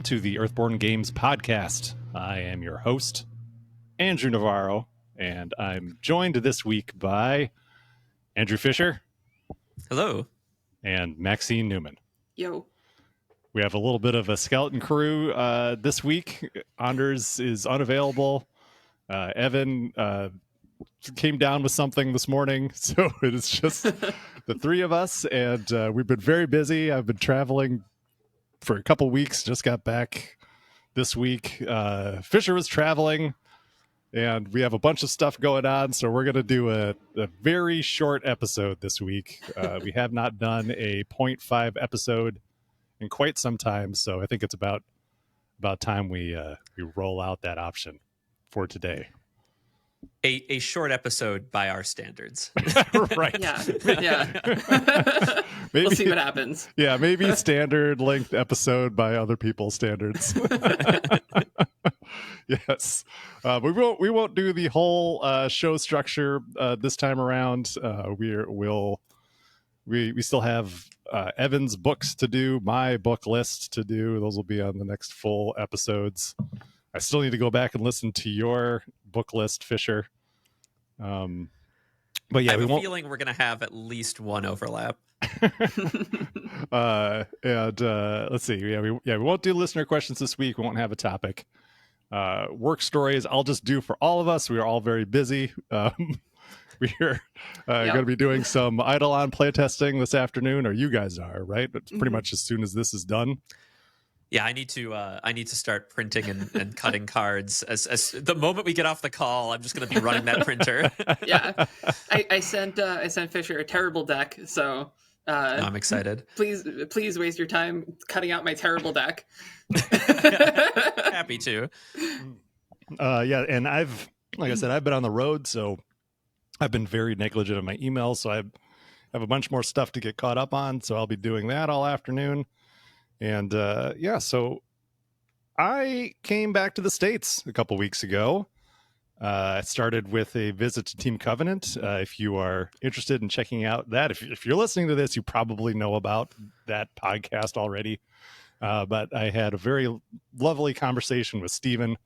welcome to the Earthborne Games podcast. I am your host, Andrew Navarro, and I'm joined this week by Andrew Fischer. Hello. And Maxine Newman. Yo. We have a little bit of a skeleton crew this week. Anders is unavailable. Evan came down with something this morning, so it is just the three of us, and we've been very busy. I've been traveling for a couple weeks, just got back this week. Fischer was traveling, and we have a bunch of stuff going on, so we're going to do a very short episode this week. We have not done a 0.5 episode in quite some time, so I think it's about time we roll out that option for today. A short episode by our standards. Right. Yeah. Maybe, we'll see what happens. Yeah, maybe standard length episode by other people's standards. Yes. We won't do the whole show structure this time around. We still have Evan's books to do, my book list to do. Those will be on the next full episodes. I still need to go back and listen to your book list, Fischer. But yeah, I have a feeling we're going to have at least one overlap. Let's see. We won't do listener questions this week. We won't have a topic. Work stories I'll just do for all of us. We are all very busy. We're going to be doing some Eidolon playtesting this afternoon, or you guys are, right? But pretty much as soon as this is done. Yeah, I need to start printing and cutting cards. As the moment we get off the call, I'm just going to be running that printer. Yeah, I sent Fischer a terrible deck, so I'm excited. Please waste your time cutting out my terrible deck. Happy to. Yeah, and I've been on the road, so I've been very negligent of my emails. So I have a bunch more stuff to get caught up on. So I'll be doing that all afternoon. And so I came back to the States a couple weeks ago. I started with a visit to Team Covenant. If you are interested in checking out that, if you're listening to this, you probably know about that podcast already. But I had a very lovely conversation with Steven.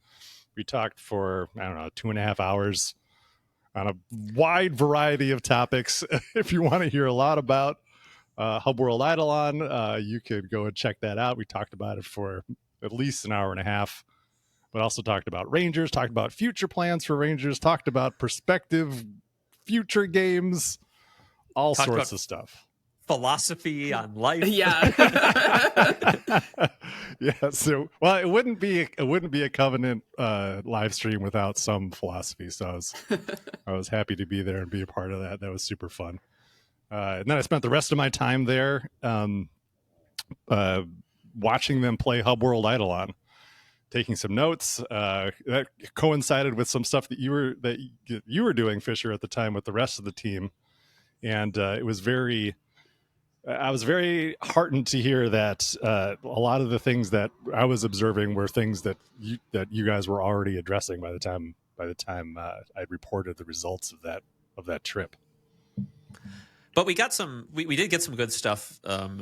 We talked for, 2.5 hours on a wide variety of topics. If you want to hear a lot about Hub World Eidolon, you could go and check that out. We talked about it for at least an hour and a half, but also talked about Rangers, talked about future plans for Rangers, talked about prospective future games, sorts of stuff. Philosophy on life. Yeah. Yeah. So, well, it wouldn't be a Covenant live stream without some philosophy. So I was happy to be there and be a part of that. That was super fun. And then I spent the rest of my time there watching them play Hub World Eidolon, taking some notes. That coincided with some stuff that you were doing, Fischer, at the time with the rest of the team, and I was very heartened to hear that a lot of the things that I was observing were things that you guys were already addressing by the time I'd reported the results of that trip. But we got we did get some good stuff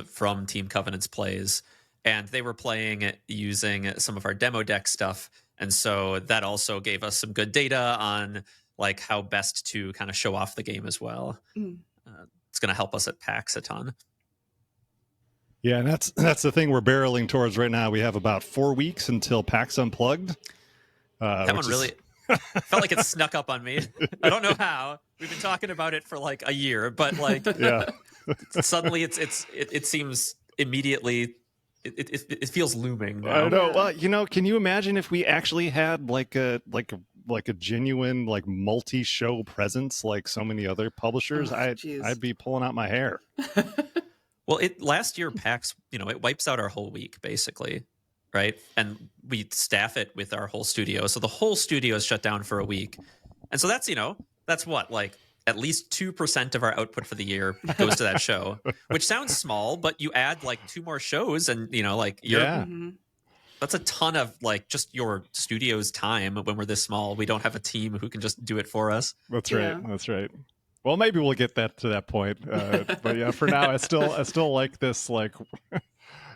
from Team Covenant's plays, and they were playing using some of our demo deck stuff. And so that also gave us some good data on like how best to kind of show off the game as well. It's going to help us at PAX a ton. Yeah, and that's the thing we're barreling towards right now. We have about 4 weeks until PAX Unplugged. That one really felt like it snuck up on me. I don't know how. We've been talking about it for like a year, but like, yeah, suddenly it seems immediately. It feels looming now. I know. Well, can you imagine if we actually had like a genuine like multi-show presence like so many other publishers? I'd be pulling out my hair. Well, last year PAX, it wipes out our whole week basically, right? And we staff it with our whole studio, so the whole studio is shut down for a week, and so that's what, like at least 2% of our output for the year goes to that show, which sounds small, but you add like 2 more shows and, that's a ton of like just your studio's time when we're this small. We don't have a team who can just do it for us. That's right. Yeah. That's right. Well, maybe we'll get to that point. But yeah, for now, I still like this, like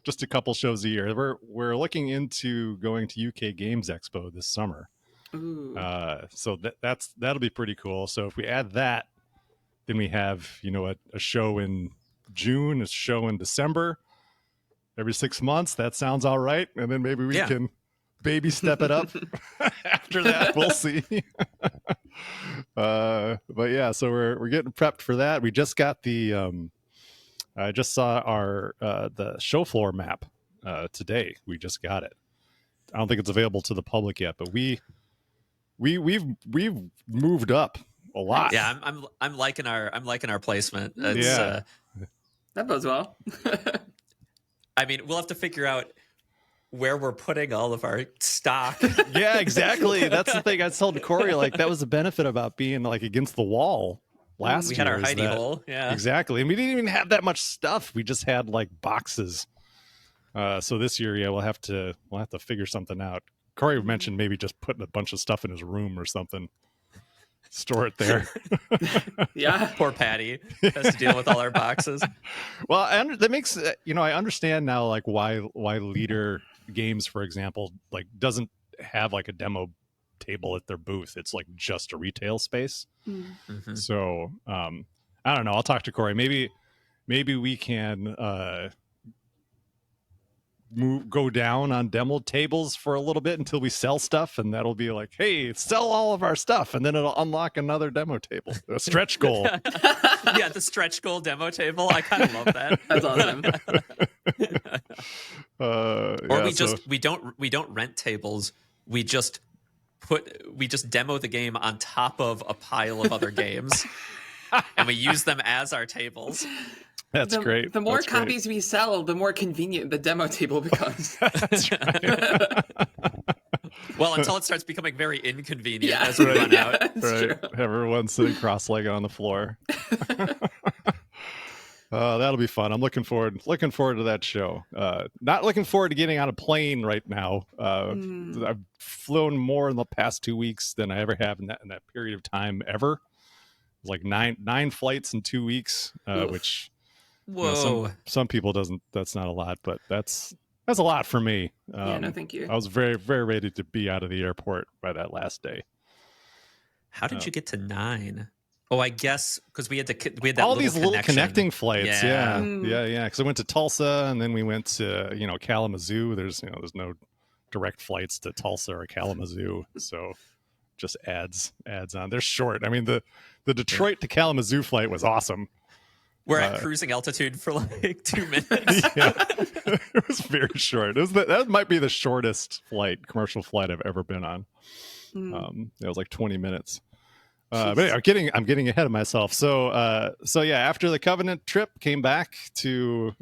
just a couple shows a year. We're looking into going to UK Games Expo this summer. Ooh. So that'll be pretty cool. So if we add that, then we have, a show in June, a show in December, every 6 months. That sounds all right. And then maybe we can baby step it up after that. We'll see. But yeah, so we're getting prepped for that. We just got I just saw the show floor map today. We just got it. I don't think it's available to the public yet, but we've moved up a lot. Yeah, I'm liking our placement. That bodes well. I mean, we'll have to figure out where we're putting all of our stock. Yeah, exactly. That's the thing I told Corey. Like, that was the benefit about being like against the wall last year. We had our hidey hole. Yeah, exactly. And we didn't even have that much stuff. We just had like boxes. So this year, we'll have to figure something out. Corey mentioned maybe just putting a bunch of stuff in his room or something. Store it there. Yeah. Poor Patty has to deal with all our boxes. Well, that makes I understand now, like why Leader Games, for example, like doesn't have like a demo table at their booth. It's like just a retail space. Mm-hmm. So I don't know. I'll talk to Corey. Maybe we can go down on demo tables for a little bit until we sell stuff, and that'll be like, hey, sell all of our stuff, and then it'll unlock another demo table, a stretch goal. Yeah, the stretch goal demo table. I kind of love that. That's awesome. We don't rent tables. We just demo the game on top of a pile of other games, and we use them as our tables. That's great. The more copies we sell, the more convenient the demo table becomes. That's right. Well, until it starts becoming very inconvenient as we run out. Right. True. Everyone's sitting cross-legged on the floor. That'll be fun. I'm looking forward to that show. Not looking forward to getting on a plane right now. I've flown more in the past 2 weeks than I ever have in that period of time ever. Like nine flights in 2 weeks, which. Whoa! Some people that's not a lot, but that's a lot for me. No, thank you. I was very, very ready to be out of the airport by that last day. How did you get to 9? Oh, I guess because we had that all these little connecting flights. Yeah. Because I went to Tulsa and then we went to Kalamazoo. There's no direct flights to Tulsa or Kalamazoo, so just adds on. They're short. I mean the Detroit to Kalamazoo flight was awesome. We're at cruising altitude for like 2 minutes. Yeah. It was very short. That might be the shortest commercial flight I've ever been on. It was like 20 minutes. But anyway, I'm getting ahead of myself. So yeah, after the Covenant trip, came back to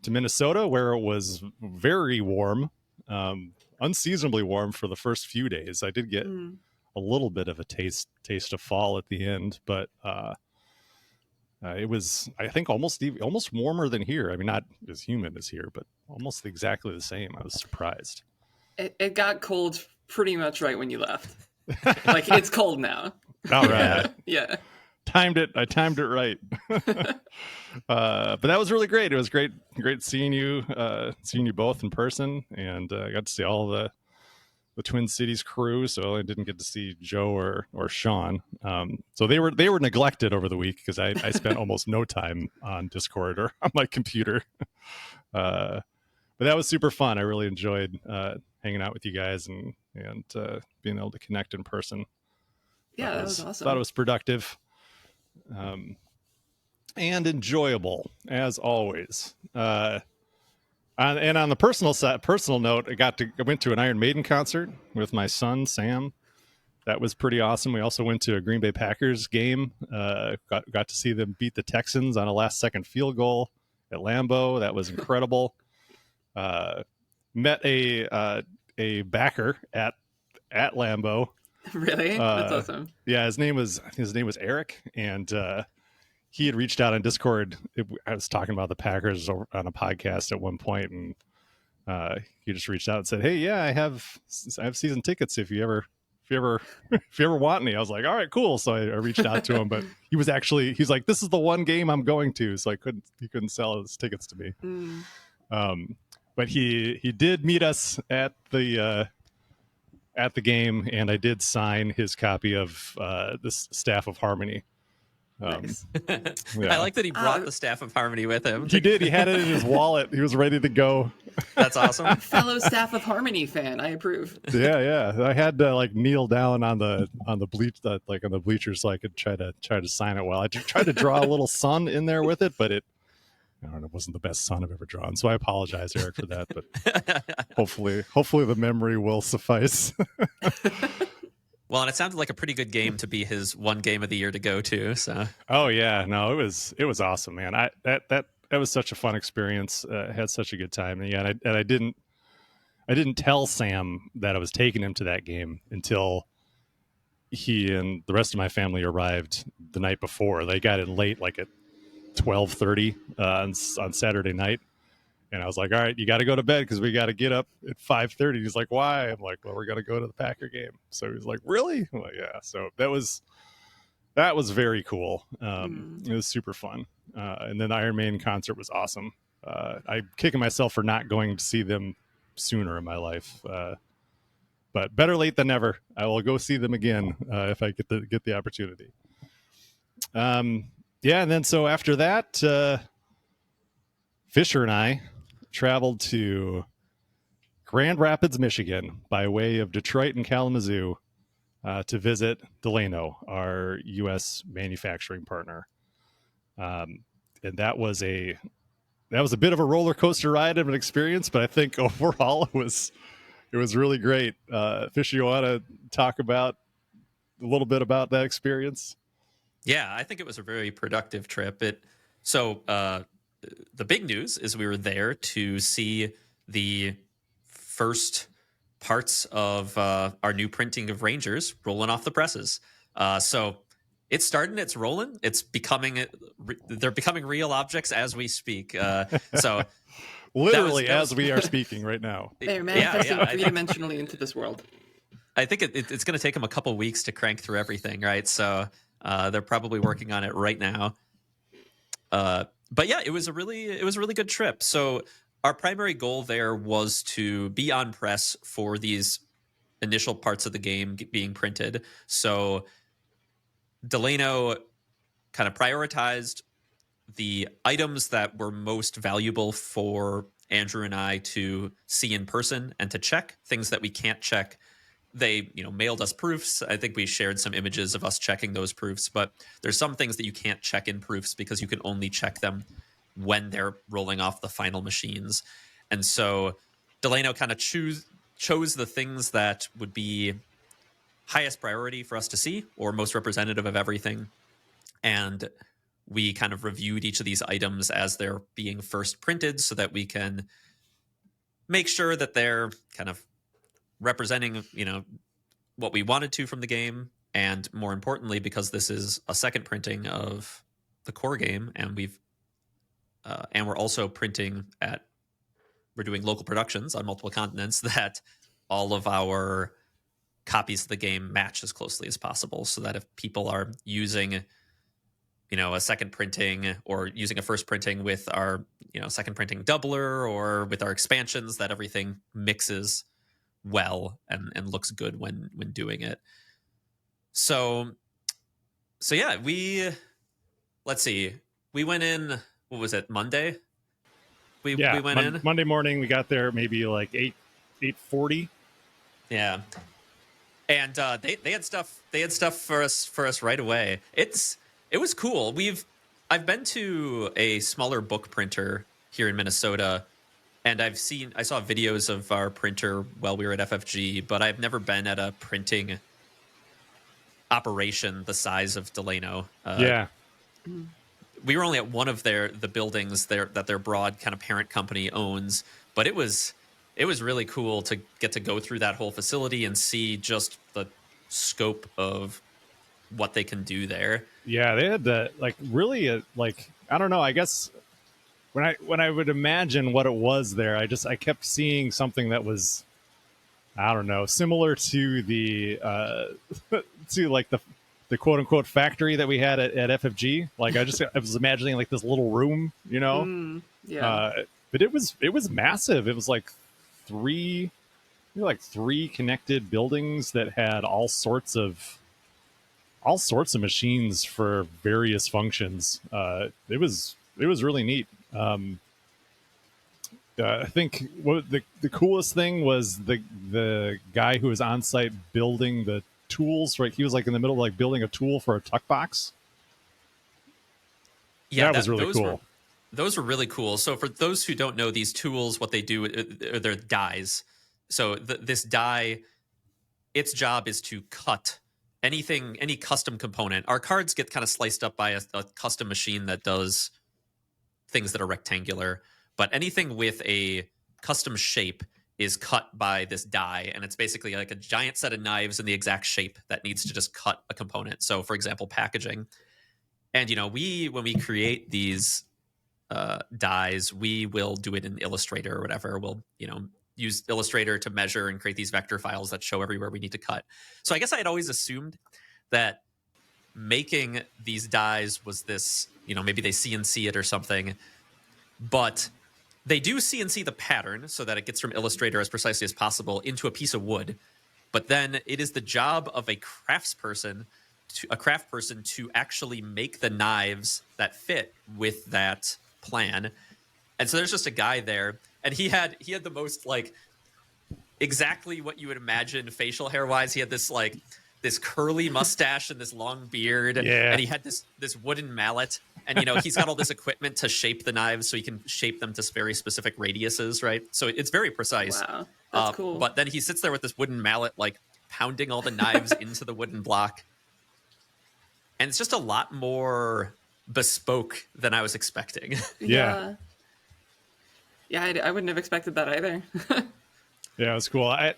Minnesota, where it was very warm, unseasonably warm for the first few days. I did get a little bit of a taste of fall at the end, but it was, I think, almost warmer than here. I mean, not as humid as here, but almost exactly the same. I was surprised. It got cold pretty much right when you left. Like, it's cold now. All right. Yeah. I timed it right. But that was really great. It was great seeing you both in person, and I got to see all the Twin Cities crew, so I didn't get to see Joe or Sean. So they were neglected over the week because I spent almost no time on Discord or on my computer. But that was super fun. I really enjoyed hanging out with you guys and being able to connect in person. Yeah, that was awesome. Thought it was productive and enjoyable as always. And on the personal note, I went to an Iron Maiden concert with my son Sam. That was pretty awesome. We also went to a Green Bay Packers game. Got to see them beat the Texans on a last-second field goal at Lambeau. That was incredible. Met a backer at Lambeau. Really? That's awesome. Yeah, his name was Eric, and he had reached out on Discord. I was talking about the Packers on a podcast at one point, and he just reached out and said, "Hey, yeah, I have season tickets if you ever want any." I was like, "All right, cool." So I reached out to him, but he's like, "This is the one game I'm going to," so he couldn't sell his tickets to me. But he did meet us at the game, and I did sign his copy of this Staff of Harmony. Nice. I like that he brought the Staff of Harmony with him. He did. He had it in his wallet. He was ready to go. That's awesome. Fellow Staff of Harmony fan, I approve. Yeah. I had to like kneel down on the bleachers so I could try to sign it well. I tried to draw a little sun in there with it, but it wasn't the best sun I've ever drawn. So I apologize, Eric, for that. But hopefully the memory will suffice. Well, and it sounded like a pretty good game to be his one game of the year to go to. So. Oh yeah, no, it was awesome, man. That was such a fun experience. Had such a good time, and yeah, and I didn't tell Sam that I was taking him to that game until he and the rest of my family arrived the night before. They got in late, like at 12:30 on Saturday night. And I was like, all right, you got to go to bed because we got to get up at 5:30. He's like, why? I'm like, well, we're going to go to the Packer game. So he's like, really? I'm like, yeah. So that was very cool. It was super fun. And then the Iron Maiden concert was awesome. I'm kicking myself for not going to see them sooner in my life. But better late than never. I will go see them again if I get the opportunity. Yeah. And then so after that, Fischer and I traveled to Grand Rapids, Michigan, by way of Detroit and Kalamazoo to visit Delano, our U.S. manufacturing partner. And that was a bit of a roller coaster ride of an experience, but I think overall it was really great. Fisher, you want to talk about a little bit about that experience? Yeah, I think it was a very productive trip. The big news is we were there to see the first parts of our new printing of Rangers rolling off the presses. So it's starting, it's rolling, they're becoming real objects as we speak. So literally as we are speaking right now. They're manifesting three-dimensionally into this world. I think it's going to take them a couple weeks to crank through everything, right? So they're probably working on it right now. But yeah, it was a really good trip. So our primary goal there was to be on press for these initial parts of the game being printed. So Delano kind of prioritized the items that were most valuable for Andrew and I to see in person and to check. Things that we can't check, they mailed us proofs. I think we shared some images of us checking those proofs, but there's some things that you can't check in proofs because you can only check them when they're rolling off the final machines. And so Delano kind of chose the things that would be highest priority for us to see or most representative of everything. And we kind of reviewed each of these items as they're being first printed so that we can make sure that they're kind of representing, what we wanted to from the game. And more importantly, because this is a second printing of the core game, and we're also printing we're doing local productions on multiple continents, that all of our copies of the game match as closely as possible, so that if people are using a second printing or using a first printing with our second printing doubler or with our expansions, that everything mixes well and looks good when doing it. So yeah, let's see, we went in, what was it, Monday? We went in Monday morning. We got there maybe like 8:40. Yeah. And they had stuff for us right away. It was cool. I've been to a smaller book printer here in Minnesota, and I saw videos of our printer while we were at FFG, but I've never been at a printing operation the size of Delano. We were only at one of the buildings that their broad kind of parent company owns, but it was really cool to get to go through that whole facility and see just the scope of what they can do there. Yeah, they had I don't know, I guess when I would imagine what it was there, I kept seeing something that was, I don't know, similar to the to like the quote unquote factory that we had at FFG. Like I was imagining like this little room, Yeah. but it was massive. It was like three, three connected buildings that had all sorts of machines for various functions. It was really neat. I think the coolest thing was the guy who was on site building the tools. Right, he was like in the middle of like building a tool for a tuck box. Yeah, That was really cool. Those were really cool. So for those who don't know, these tools, what they do, they're dies. So this die, its job is to cut anything, any custom component. Our cards get kind of sliced up by a custom machine that does things that are rectangular, but anything with a custom shape is cut by this die, and it's basically like a giant set of knives in the exact shape that needs to just cut a component. So for example, packaging. And when we create these dies, we will do it in Illustrator or whatever. We'll use Illustrator to measure and create these vector files that show everywhere we need to cut. So I guess I had always assumed that making these dies was this, maybe they CNC it or something, but they do CNC the pattern so that it gets from Illustrator as precisely as possible into a piece of wood. But then it is the job of a craft person to actually make the knives that fit with that plan. And so there's just a guy there, and he had the most like exactly what you would imagine facial hair wise. He had this curly mustache and this long beard, Yeah. and he had this wooden mallet, and he's got all this equipment to shape the knives so he can shape them to very specific radiuses, right? So it's very precise. Wow, that's cool. But then he sits there with this wooden mallet, like pounding all the knives into the wooden block. And it's just a lot more bespoke than I was expecting. Yeah. Yeah, I wouldn't have expected that either. Yeah, it was cool. I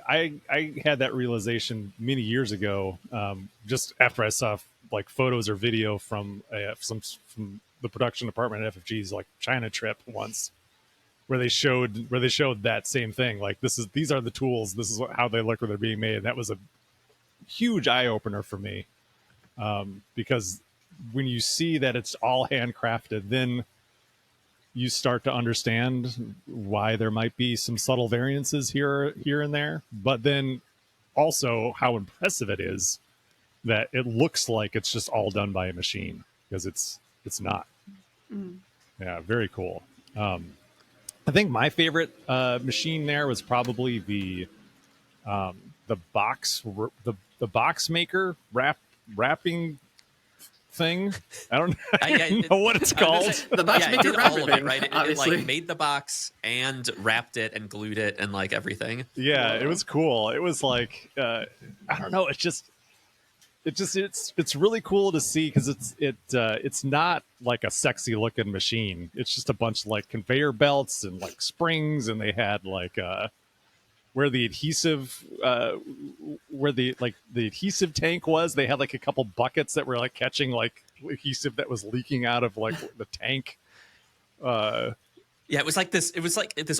had that realization many years ago, just after I saw like photos or video from the production department at FFG's like China trip once, where they showed that same thing. Like these are the tools. This is how they look when they're being made. And that was a huge eye opener for me, because when you see that it's all handcrafted, then you start to understand why there might be some subtle variances here and there, but then also how impressive it is that it looks like it's just all done by a machine, because it's not. Yeah, very cool. I think my favorite machine there was probably the box maker wrapping thing. I don't know what it's called. The box maker it did all of it, everything, right? It obviously. like made the box and wrapped it and glued it and like everything. Yeah, it was cool. It was like I don't know. It's really cool to see, because it's not like a sexy looking machine. It's just a bunch of like conveyor belts and like springs, and they had like where the adhesive adhesive tank was, they had like a couple buckets that were like catching like adhesive that was leaking out of like the tank. Yeah, it was like this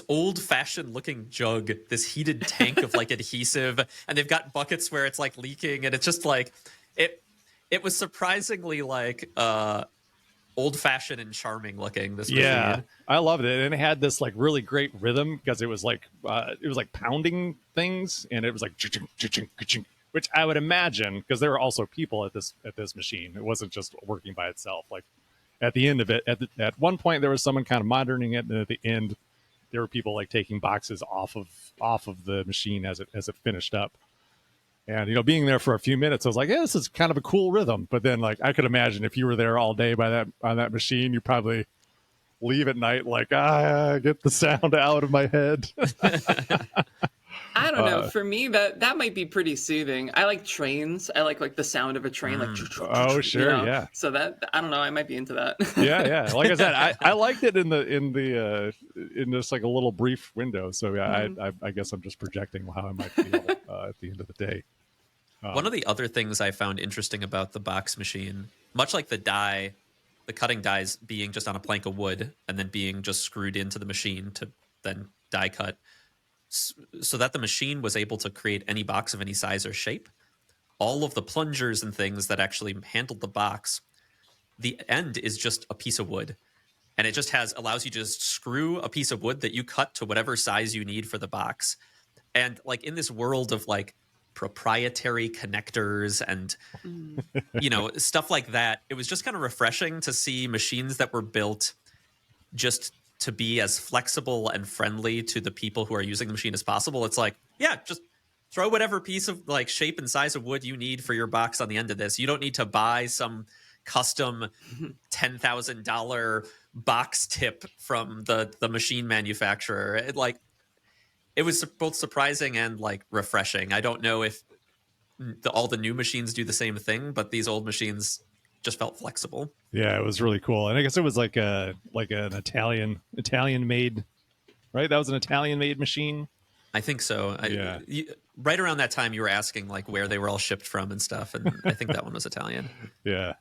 old fashioned looking jug, this heated tank of like adhesive, and they've got buckets where it's like leaking, and it's just like it was surprisingly like old fashioned and charming looking, this machine. Yeah, I loved it. And it had this like really great rhythm, because it was like pounding things, and it was like cha-ching, cha-ching, cha-ching, which I would imagine, because there were also people at this machine. It wasn't just working by itself. Like at the end of it, at one point there was someone kind of monitoring it, and at the end there were people like taking boxes off of the machine as it finished up. And being there for a few minutes, I was like, yeah, this is kind of a cool rhythm. But then like I could imagine if you were there all day on that machine, you probably leave at night like, get the sound out of my head. I don't know. For me, that might be pretty soothing. I like trains. I like the sound of a train. Like, oh sure, yeah. So that, I don't know. I might be into that. yeah. Like I said, I liked it in just like a little brief window. So yeah, I guess I'm just projecting how I might feel at the end of the day. One of the other things I found interesting about the box machine, much like the cutting dies being just on a plank of wood and then being just screwed into the machine to then die cut, so that the machine was able to create any box of any size or shape. All of the plungers and things that actually handled the box, the end is just a piece of wood. and it just allows you to just screw a piece of wood that you cut to whatever size you need for the box. And like in this world of like proprietary connectors and stuff like that, it was just kind of refreshing to see machines that were built just to be as flexible and friendly to the people who are using the machine as possible. It's like, yeah, just throw whatever piece of like shape and size of wood you need for your box on the end of this. You don't need to buy some custom $10,000 box tip from the machine manufacturer. It was both surprising and like refreshing. I don't know if all the new machines do the same thing, but these old machines just felt flexible. Yeah, it was really cool. And I guess it was like an Italian made, right? That was an Italian made machine. I think so. Yeah. Right around that time, you were asking like where they were all shipped from and stuff, and I think that one was Italian. Yeah.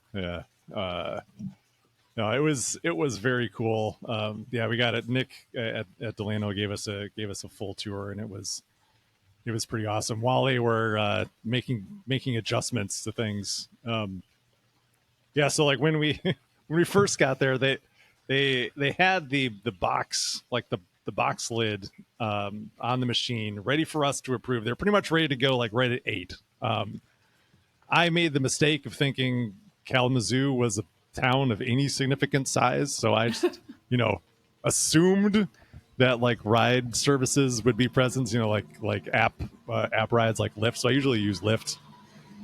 No, it was very cool. Yeah, we got it. Nick at Delano gave us a full tour, and it was pretty awesome. While they were making adjustments to things, yeah. So like when we when we first got there, they had the box, like the box lid on the machine ready for us to approve. They're pretty much ready to go, like right at 8. I made the mistake of thinking Kalamazoo was a town of any significant size, so I just assumed that like ride services would be present, like app rides like Lyft. So I usually use Lyft,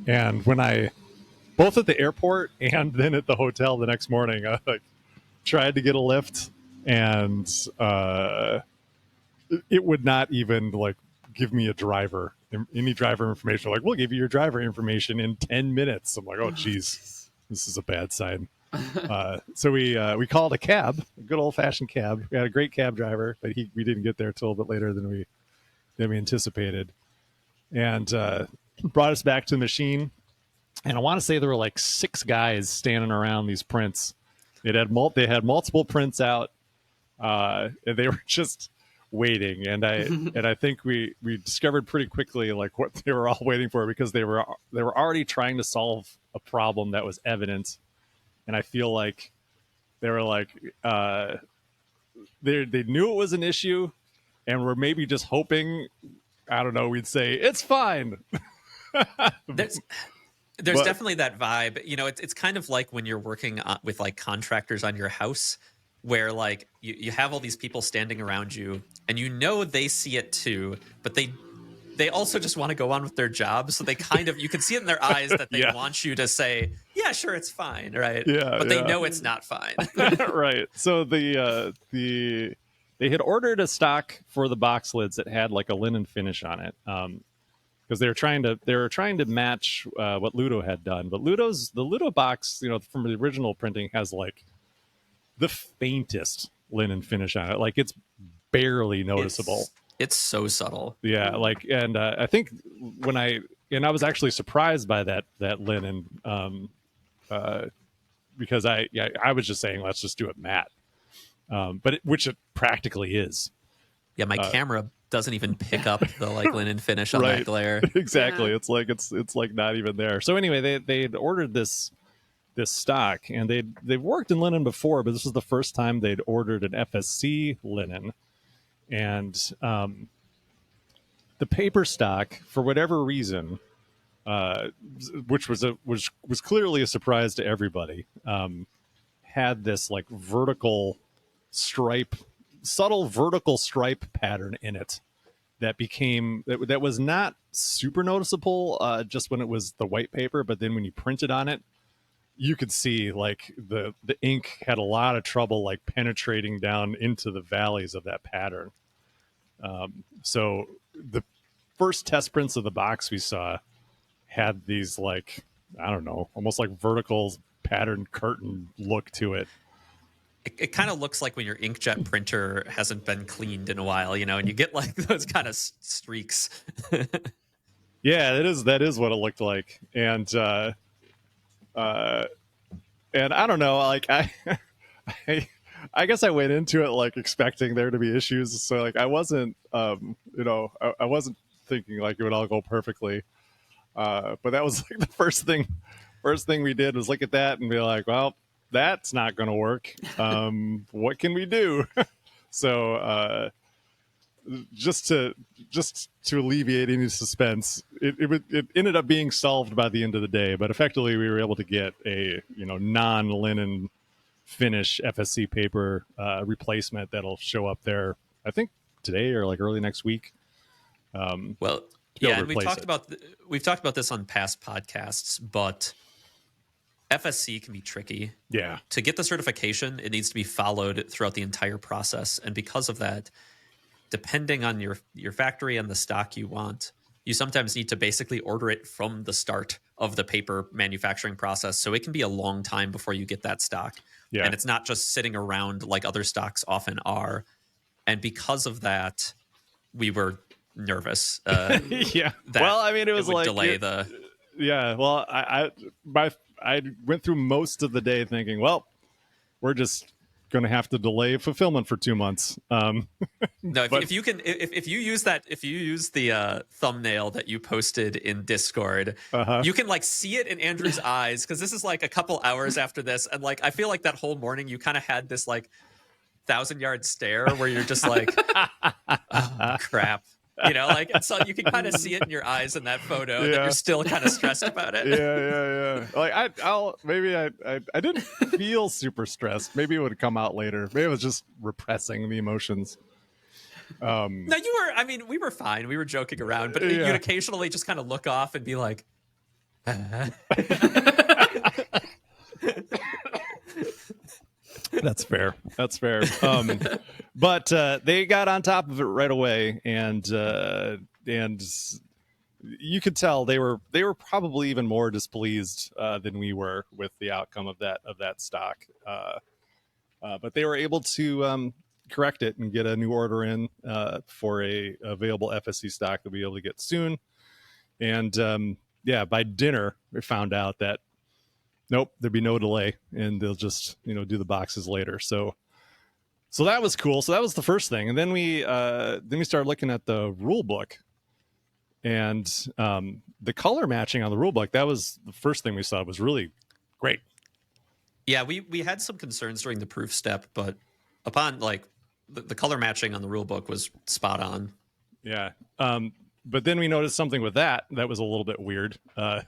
and when I both at the airport and then at the hotel the next morning, I like tried to get a Lyft, and it would not even like give me any driver information. Like, we'll give you your driver information in 10 minutes. I'm like, oh geez, this is a bad sign. So we called a cab, a good old fashioned cab. We had a great cab driver, but we didn't get there till a bit later than we anticipated, and brought us back to the machine. And I want to say there were like 6 guys standing around these prints. They had multiple prints out, and they were just waiting. And I think we discovered pretty quickly like what they were all waiting for, because they were already trying to solve a problem that was evident. And I feel like they were like they knew it was an issue, and were maybe just hoping, I don't know, we'd say it's fine. There's definitely that vibe. It's kind of like when you're working with like contractors on your house, where like you have all these people standing around you, and they see it too, but they also just want to go on with their job. So they kind of, you can see it in their eyes that they want you to say, yeah, sure, it's fine, right? Yeah, but they know it's not fine. Right. So they had ordered a stock for the box lids that had like a linen finish on it. Because they were trying to match what Ludo had done, but the Ludo box, from the original printing, has like the faintest linen finish on it. Like, it's barely noticeable. It's so subtle. Yeah, like, and I think I was actually surprised by that linen, because I was just saying, let's just do it matte, which it practically is. Yeah, my camera doesn't even pick up the like linen finish on that glare. Exactly. Yeah. It's like not even there. So anyway, they'd ordered this stock, and they've worked in linen before, but this was the first time they'd ordered an FSC linen. And the paper stock, for whatever reason, which was clearly a surprise to everybody, had this like subtle vertical stripe pattern in it that was not super noticeable just when it was the white paper, but then when you printed on it, you could see like the ink had a lot of trouble like penetrating down into the valleys of that pattern. So the first test prints of the box we saw had these like, I don't know, almost like vertical patterned curtain look to it. It kind of looks like when your inkjet printer hasn't been cleaned in a while, and you get like those kind of streaks. Yeah, that is what it looked like. And I don't know, like I guess I went into it like expecting there to be issues. So like I wasn't I wasn't thinking like it would all go perfectly. But that was like the first thing we did was look at that and be like, well, that's not going to work. What can we do? So just to alleviate any suspense, it ended up being solved by the end of the day. But effectively, we were able to get a non-linen finish FSC paper replacement that'll show up there, I think today or like early next week. Well, yeah, and we've talked about this on past podcasts, but FSC can be tricky. Yeah. To get the certification, it needs to be followed throughout the entire process, and because of that, depending on your factory and the stock you want, you sometimes need to basically order it from the start of the paper manufacturing process. So it can be a long time before you get that stock. Yeah. And it's not just sitting around like other stocks often are. And because of that, we were nervous. Yeah. Well, I mean, it was would like delay the. Yeah. Well, I went through most of the day thinking, well, we're just going to have to delay fulfillment for 2 months. No, if you use the thumbnail that you posted in Discord, you can like see it in Andrew's eyes, because this is like a couple hours after this, and like I feel like that whole morning you kind of had this like 1,000-yard stare where you're just like, oh, crap. Like, and so you can kind of see it in your eyes in that photo that you're still kind of stressed about it. Yeah. Like I didn't feel super stressed. Maybe it would come out later. Maybe it was just repressing the emotions. No, you were. I mean, we were fine. We were joking around, but you'd occasionally just kind of look off and be like, That's fair. But they got on top of it right away, and you could tell they were probably even more displeased than we were with the outcome of that stock. But they were able to correct it and get a new order in for a available FSC stock that we'll be able to get soon. And by dinner we found out that nope, there'd be no delay, and they'll just do the boxes later. So that was cool. So that was the first thing, and then we started looking at the rule book, and the color matching on the rule book. That was the first thing we saw. Was really great. Yeah, we had some concerns during the proof step, but upon like the color matching on the rule book was spot on. Yeah. But then we noticed something with that was a little bit weird. That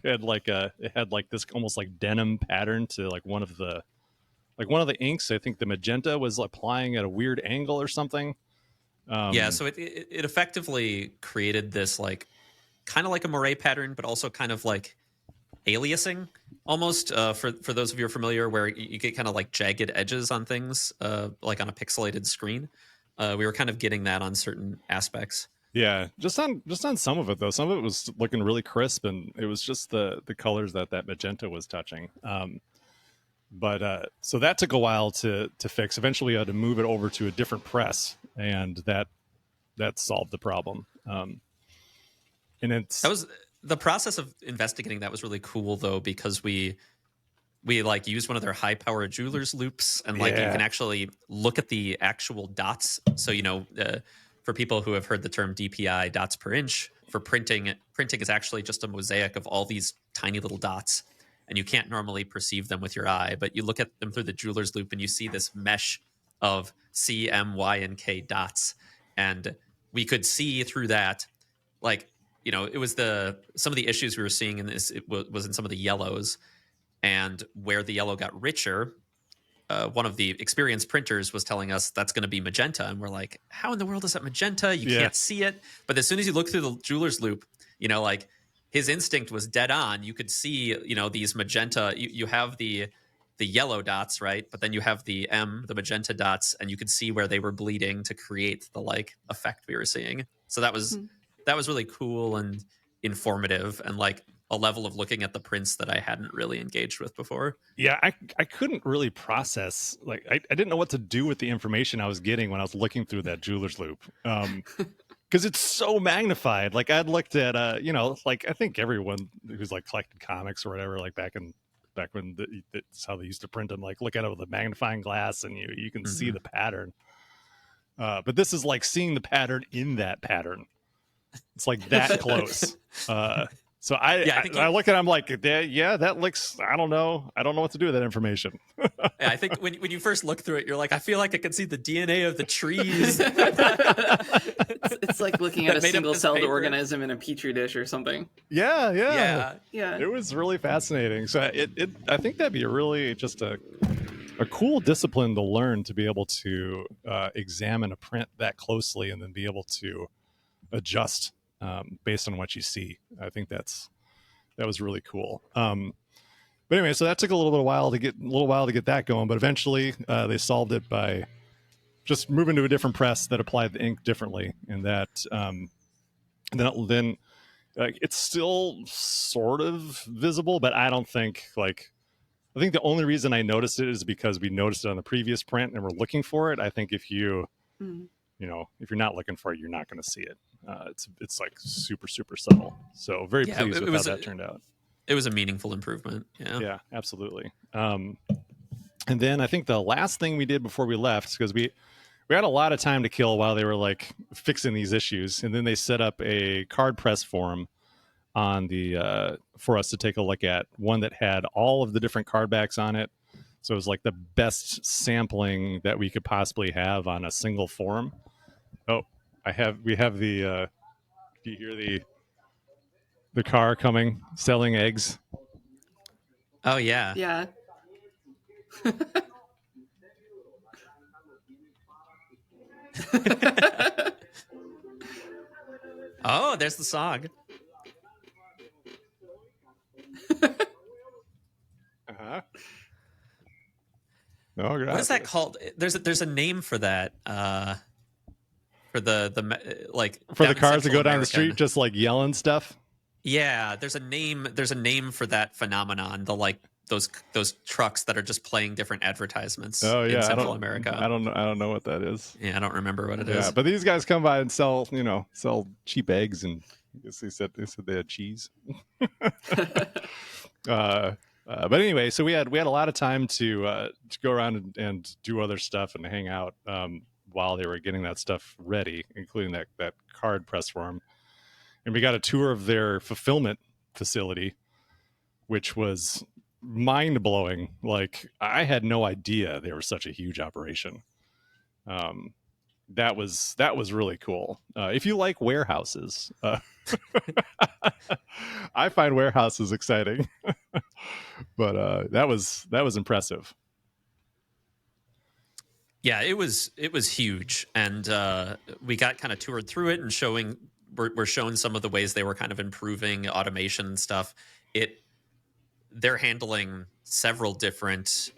had this almost like denim pattern to like one of the inks. I think the magenta was applying at a weird angle or something. So it effectively created this like kind of like a moire pattern, but also kind of like aliasing almost for those of you who are familiar, where you get kind of like jagged edges on things like on a pixelated screen. We were kind of getting that on certain aspects. Yeah, just on some of it though. Some of it was looking really crisp, and it was just the colors that magenta was touching. But so that took a while to fix. Eventually, we had to move it over to a different press, and that solved the problem. And that was the process of investigating. That was really cool though, because we like used one of their high power jeweler's loops, and like you can actually look at the actual dots. So for people who have heard the term DPI, dots per inch, for printing is actually just a mosaic of all these tiny little dots, and you can't normally perceive them with your eye, but you look at them through the jeweler's loop and you see this mesh of C, M, Y, and K dots. And we could see through that, like, it was some of the issues we were seeing in this, it was in some of the yellows, and where the yellow got richer, one of the experienced printers was telling us that's going to be magenta. And we're like, how in the world is that magenta? You can't see it. But as soon as you look through the jeweler's loop, like his instinct was dead on. You could see, these magenta, you have the yellow dots, right? But then you have the magenta dots, and you could see where they were bleeding to create the like effect we were seeing. So that was really cool and informative, and like a level of looking at the prints that I hadn't really engaged with before. Yeah, I couldn't really process, like I didn't know what to do with the information I was getting when I was looking through that jeweler's loop. Because it's so magnified. Like I'd looked at like I think everyone who's like collected comics or whatever, like back when that's how they used to print them, like look at it with a magnifying glass and you can see the pattern. But this is like seeing the pattern in that pattern. It's like that close. So Yeah, I think I look at it, I'm like, yeah, that looks, I don't know what to do with that information. yeah, I think when you first look through it, you're like, I feel like I can see the DNA of the trees. It's like looking at That a made up this single-celled paper. organism in a petri dish or something. Yeah. Yeah. It was really fascinating. So I think that'd be really just a cool discipline to learn, to be able to examine a print that closely and then be able to adjust based on what you see. I think that was really cool. But anyway, so that took a little while to get that going, but eventually they solved it by just moving to a different press that applied the ink differently, and that then it's still sort of visible, but I don't think I think the only reason I noticed it is because we noticed it on the previous print and we're looking for it. I think if you if you're not looking for it, you're not going to see it. It's like super subtle. So very pleased with how that turned out. It was a meaningful improvement. Yeah, absolutely. And then I think the last thing we did before we left, because we had a lot of time to kill while they were like fixing these issues, and then they set up a card press forum on the for us to take a look at, one that had all of the different card backs on it. So it was like the best sampling that we could possibly have on a single forum. Oh, we have the do you hear the car coming, selling eggs? Oh yeah. Yeah. Oh, there's the song. Uh-huh. Oh, what is that called? There's a name for that. For the like for the cars that go down American. the street, just like yelling stuff. Yeah, there's a name for that phenomenon. Those trucks that are just playing different advertisements. Oh yeah, in Central America. I don't know what that is. Yeah, I don't remember what it is. Yeah, but these guys come by and sell cheap eggs, and I guess they said they had cheese. But anyway, so we had a lot of time to go around and do other stuff and hang out while they were getting that stuff ready, including that card press form. And we got a tour of their fulfillment facility, which was mind-blowing. Like, I had no idea they were such a huge operation. That was really cool. If you like warehouses, I find warehouses exciting. But that was impressive. Yeah, it was huge, and we got kind of toured through it and we're showing some of the ways they were kind of improving automation and stuff. They're handling several different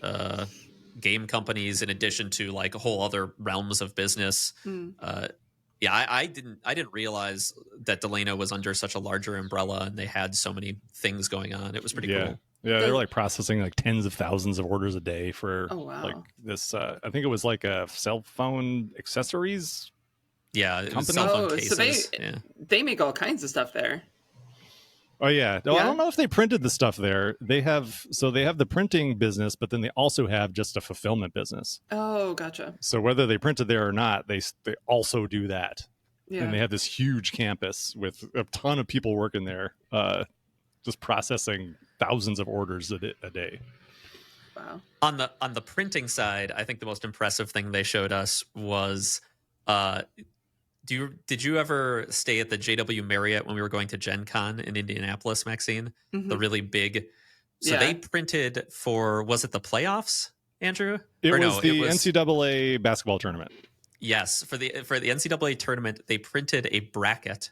game companies in addition to like whole other realms of business. I didn't realize that Delano was under such a larger umbrella and they had so many things going on. It was pretty cool. Yeah, they were like processing like tens of thousands of orders a day for like this. I think it was like a cell phone accessories. Yeah, it was company. cell phone cases. So they make all kinds of stuff there. Oh yeah. No, I don't know if they printed the stuff there. They have the printing business, but then they also have just a fulfillment business. Oh, gotcha. So whether they printed there or not, they also do that. Yeah. And they have this huge campus with a ton of people working there, just processing thousands of orders a day. Wow. On the printing side, I think the most impressive thing they showed us was did you ever stay at the JW Marriott when we were going to Gen Con in Indianapolis, Maxine? Mm-hmm. The really big. So they printed for, was it the playoffs, Andrew? It was the NCAA basketball tournament. Yes, for the NCAA tournament, they printed a bracket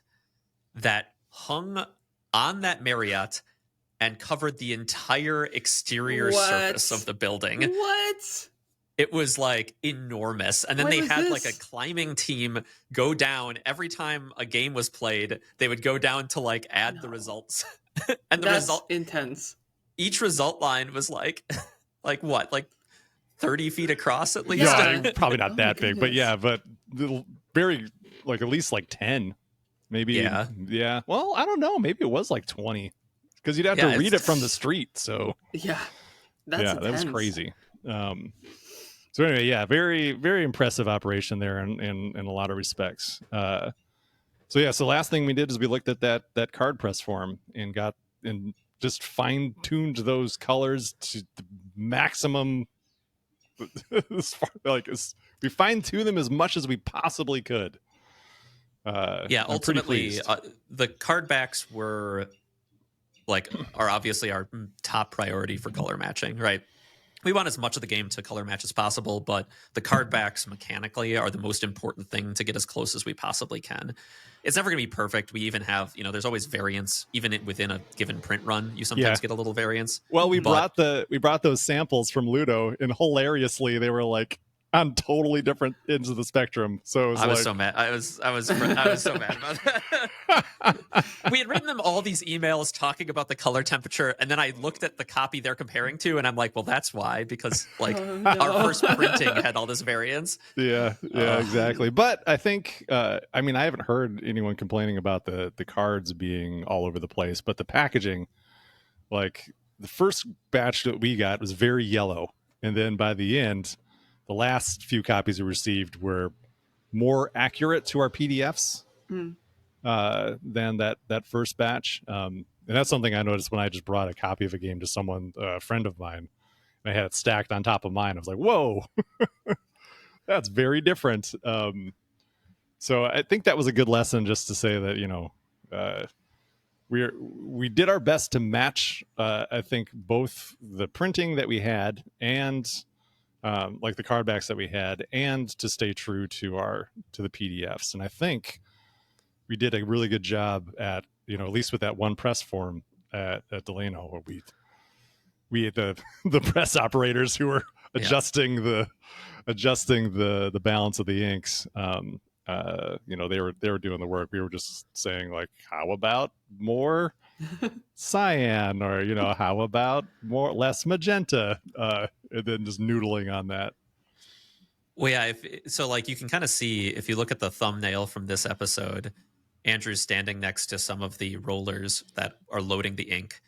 that hung on that Marriott and covered the entire exterior surface of the building. What? It was like enormous. And then they had like a climbing team go down every time a game was played. They would go down to like add the results. And That's intense. Each result line was like what? Like 30 feet across at least? Yeah, probably not that big, but yeah, but very like at least like 10. Maybe. Yeah. Well, I don't know. Maybe it was like 20. Because you'd have to read it from the street. So that was crazy. So anyway, very, very impressive operation there in a lot of respects. So last thing we did is we looked at that card press form and just fine tuned those colors to the maximum. We fine tuned them as much as we possibly could. Yeah, I'm pretty ultimately, pleased. The card backs are obviously our top priority for color matching, right? We want as much of the game to color match as possible, but the card backs mechanically are the most important thing to get as close as we possibly can. It's never going to be perfect. We even have, there's always variance, even within a given print run. You sometimes get a little variance. Well, we brought those samples from Ludo, and hilariously, they were like on totally different ends of the spectrum. So I was so mad. I was so mad about that. We had written them all these emails talking about the color temperature, and then I looked at the copy they're comparing to, and I'm like, well, that's why, because our first printing had all this variance. Yeah, exactly. But I think, I haven't heard anyone complaining about the cards being all over the place, but the packaging, like the first batch that we got was very yellow, and then by the end, the last few copies we received were more accurate to our PDFs than that first batch. And that's something I noticed when I just brought a copy of a game to someone, a friend of mine, and I had it stacked on top of mine. I was like, whoa, that's very different. So I think that was a good lesson, just to say that, we did our best to match, I think, both the printing that we had and like the card backs that we had, and to stay true to the PDFs. And I think we did a really good job at least with that one press form at Delano, where we had the press operators who were adjusting the balance of the inks. They were doing the work. We were just saying, like, how about more cyan, or how about less magenta, and then just noodling on that. Well, yeah. You can kind of see, if you look at the thumbnail from this episode, Andrew's standing next to some of the rollers that are loading the ink.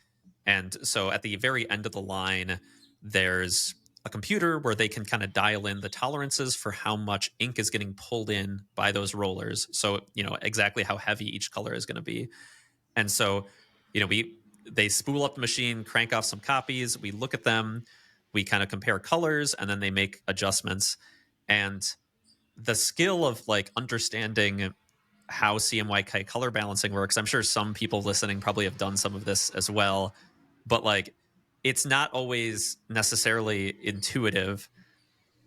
And so at the very end of the line, there's a computer where they can kind of dial in the tolerances for how much ink is getting pulled in by those rollers. So, exactly how heavy each color is going to be. And so, they spool up the machine, crank off some copies. We look at them, we kind of compare colors, and then they make adjustments. And the skill of understanding how CMYK color balancing works, I'm sure some people listening probably have done some of this as well, but it's not always necessarily intuitive.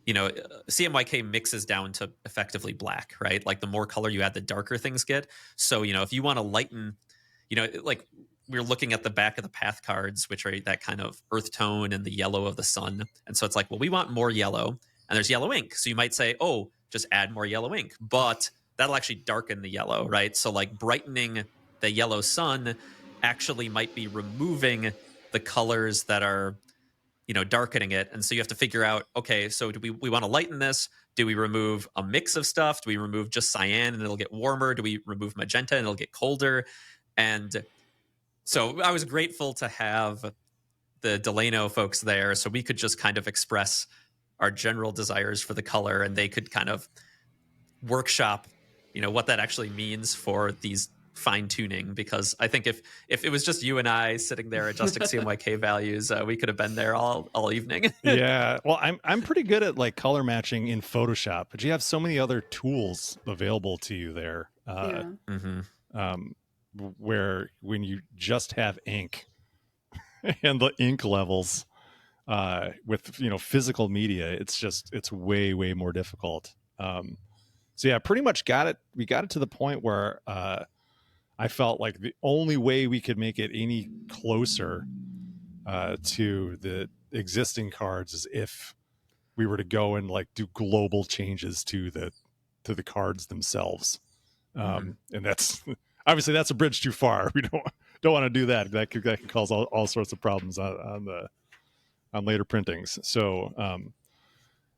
CMYK mixes down to effectively black, right? Like the more color you add, the darker things get. So, if you want to lighten, we're looking at the back of the path cards, which are that kind of earth tone and the yellow of the sun. And so it's like, well, we want more yellow, and there's yellow ink. So you might say, oh, just add more yellow ink, but that'll actually darken the yellow, right? So brightening the yellow sun actually might be removing the colors that are, darkening it. And so you have to figure out, okay, so do we want to lighten this? Do we remove a mix of stuff? Do we remove just cyan and it'll get warmer? Do we remove magenta and it'll get colder? And so I was grateful to have the Delano folks there, so we could just kind of express our general desires for the color, and they could kind of workshop, what that actually means for these fine tuning. Because I think if it was just you and I sitting there adjusting CMYK values, we could have been there all evening. Yeah, well, I'm pretty good at color matching in Photoshop, but you have so many other tools available to you there. Where when you just have ink and the ink levels with physical media, it's way more difficult. So yeah, pretty much we got it to the point where I felt like the only way we could make it any closer to the existing cards is if we were to go and do global changes to the cards themselves. And that's obviously that's a bridge too far. We don't want to do that. That could cause all sorts of problems on later printings. So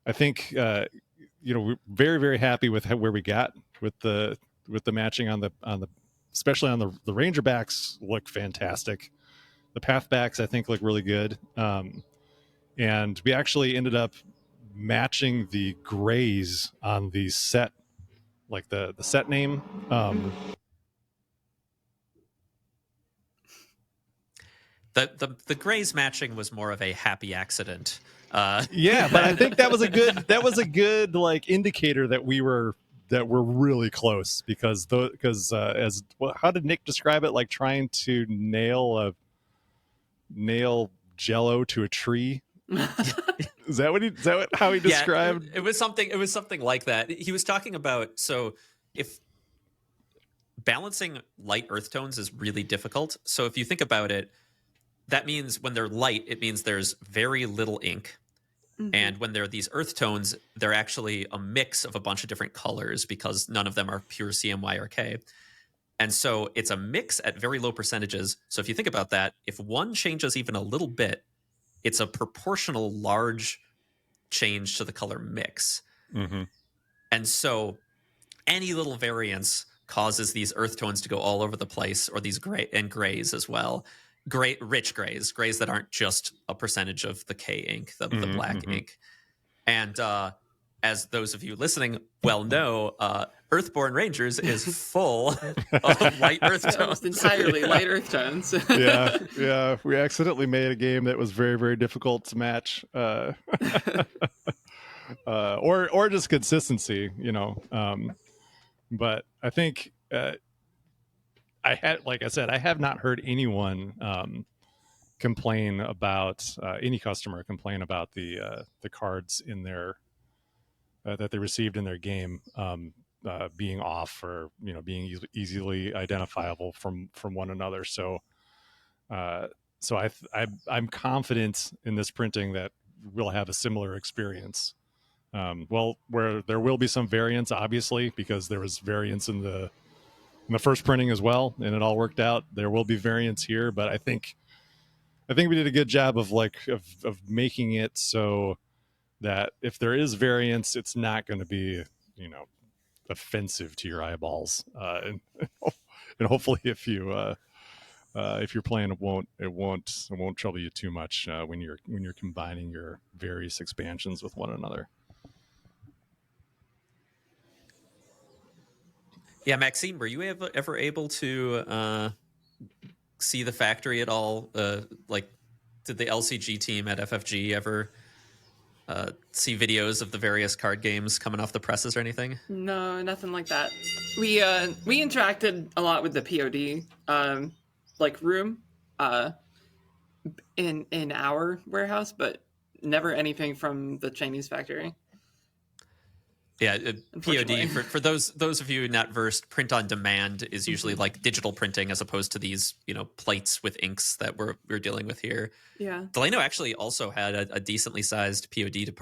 I think we're very happy with where we got with the matching on the especially on the Ranger backs. Look fantastic. The path backs I think look really good. And we actually ended up matching the grays on the set, like the set name. The grays matching was more of a happy accident. Yeah, but I think that was a good like indicator that we're really close because as well, how did Nick describe it? Like trying to nail Jello to a tree. Is that how he described? Yeah, it was something like that. He was talking about, so if balancing light earth tones is really difficult. So if you think about it, that means when they're light, it means there's very little ink. And when they're these earth tones, they're actually a mix of a bunch of different colors because none of them are pure CMY or K. And so it's a mix at very low percentages. So if you think about that, if one changes even a little bit, it's a proportional large change to the color mix. Mm-hmm. And so any little variance causes these earth tones to go all over the place, or these grays as well. Rich grays that aren't just a percentage of the K ink, the black ink. And as those of you listening well know, Earthborne Rangers is full of light earth tones. Almost entirely light earth tones. Yeah. We accidentally made a game that was very, very difficult to match, or just consistency, But I think like I said, I have not heard anyone complain about any customer complain about the cards in their that they received in their game being off or being easily identifiable from one another. So I'm confident in this printing that we'll have a similar experience. Where there will be some variance, obviously, because there was variance in the first printing as well, and it all worked out. There will be variance here, but I think we did a good job of making it so that if there is variance, it's not going to be offensive to your eyeballs, and hopefully if you're playing, it won't trouble you too much when you're combining your various expansions with one another. Yeah, Maxime, were you ever able to see the factory at all? Did the LCG team at FFG ever see videos of the various card games coming off the presses or anything? No, nothing like that. We interacted a lot with the POD room in our warehouse, but never anything from the Chinese factory. Yeah, POD, for those of you not versed, print on demand is usually like digital printing as opposed to these plates with inks that we're dealing with here. Yeah, Delano actually also had a decently sized POD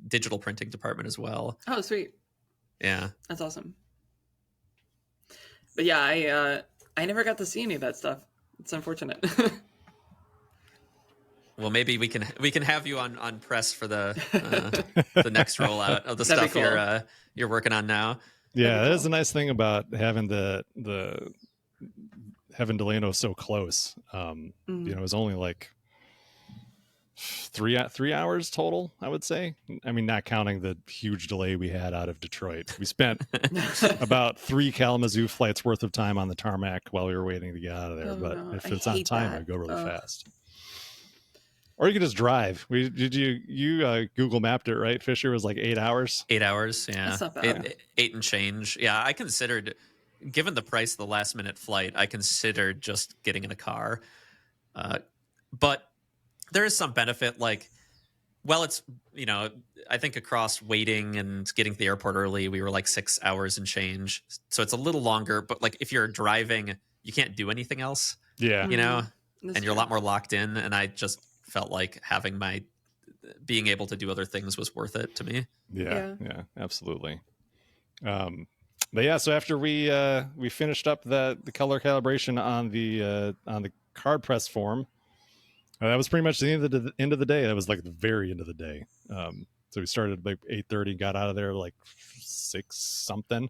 digital printing department as well. Oh, sweet. Yeah, that's awesome. But yeah, I never got to see any of that stuff. It's unfortunate. Well, maybe we can have you on press for the next rollout of the That'd stuff be cool. You're working on now. Yeah, that is a nice thing about having having Delano so close. It was only like 3 hours total, I would say. I mean, not counting the huge delay we had out of Detroit. We spent about 3 Kalamazoo flights worth of time on the tarmac while we were waiting to get out of there. If it's on time, it'd go really fast. Or you could just drive. You Google mapped it, right? Fisher was like 8 hours. 8 hours, yeah. That's not bad. 8 and change. Yeah, I considered, given the price of the last minute flight, I considered just getting in a car. But there is some benefit. It's I think across waiting and getting to the airport early, we were like 6 hours and change. So it's a little longer. But if you're driving, you can't do anything else. Yeah, and you're a lot more locked in. And I just felt like being able to do other things was worth it to me. Yeah, absolutely. But yeah, so after we finished up the color calibration on the card press form, that was pretty much the end of the day. That was like the very end of the day. So we started like 8:30, got out of there like 6 something,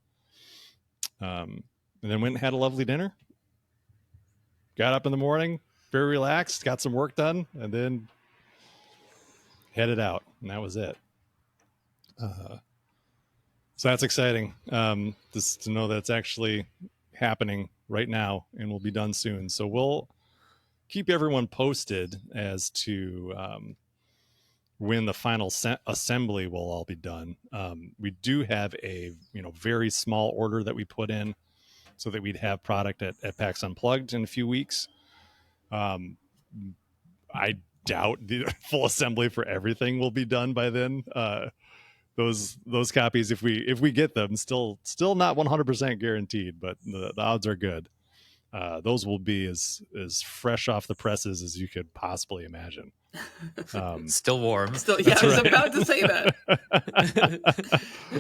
and then went and had a lovely dinner. Got up in the morning, very relaxed, got some work done, and then headed out, and that was it. So that's exciting, just to know that it's actually happening right now and will be done soon. So keep everyone posted as to when the final assembly will all be done. We do have a very small order that we put in so that we'd have product at PAX Unplugged in a few weeks. I doubt the full assembly for everything will be done by then. Those copies, if we get them, still not 100% guaranteed, but the odds are good. Those will be as fresh off the presses as you could possibly imagine. Still warm. Still, yeah, I was about to say that.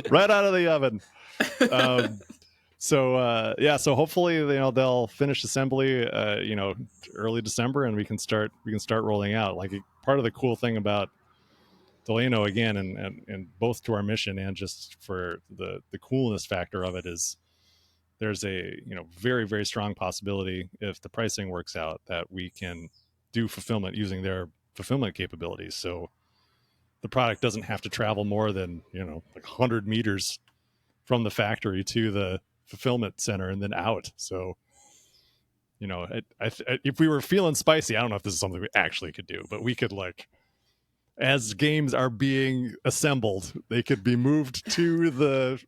Right out of the oven. So hopefully they'll finish assembly early December, and we can start rolling out. Like, part of the cool thing about Delano, again, and both to our mission and just for the coolness factor of it, is there's a very, very strong possibility, if the pricing works out, that we can do fulfillment using their fulfillment capabilities. So the product doesn't have to travel more than like 100 meters from the factory to the fulfillment center and then out. So if we were feeling spicy, I don't know if this is something we actually could do, but we could, like, as games are being assembled, they could be moved to the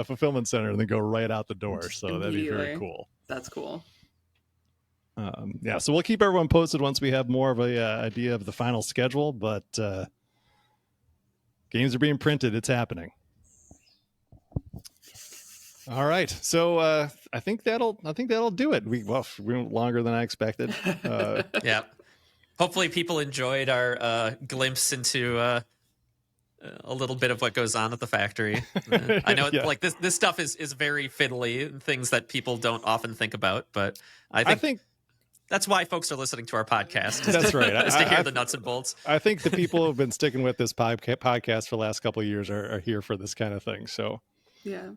fulfillment center and then go right out the door. So that'd be very cool. That's cool. So we'll keep everyone posted once we have more of a idea of the final schedule, but games are being printed. It's happening. All right. So I think that'll do it. We went longer than I expected. Yeah. Hopefully people enjoyed our glimpse into a little bit of what goes on at the factory. I know like this stuff is very fiddly and things that people don't often think about, but I think that's why folks are listening to our podcast. That's right. Is to hear the nuts and bolts. I think the people who've been sticking with this podcast for the last couple of years are here for this kind of thing. So yeah.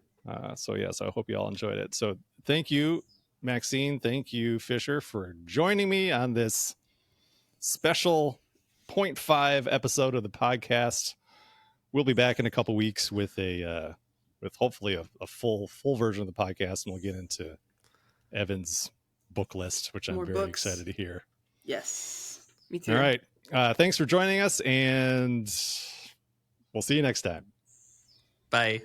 So I hope you all enjoyed it. So thank you, Maxine. Thank you, Fischer, for joining me on this special 0.5 episode of the podcast. We'll be back in a couple weeks with hopefully a full version of the podcast, and we'll get into Evan's book list, which I'm very excited to hear. Yes, me too. All right. Thanks for joining us, and we'll see you next time. Bye.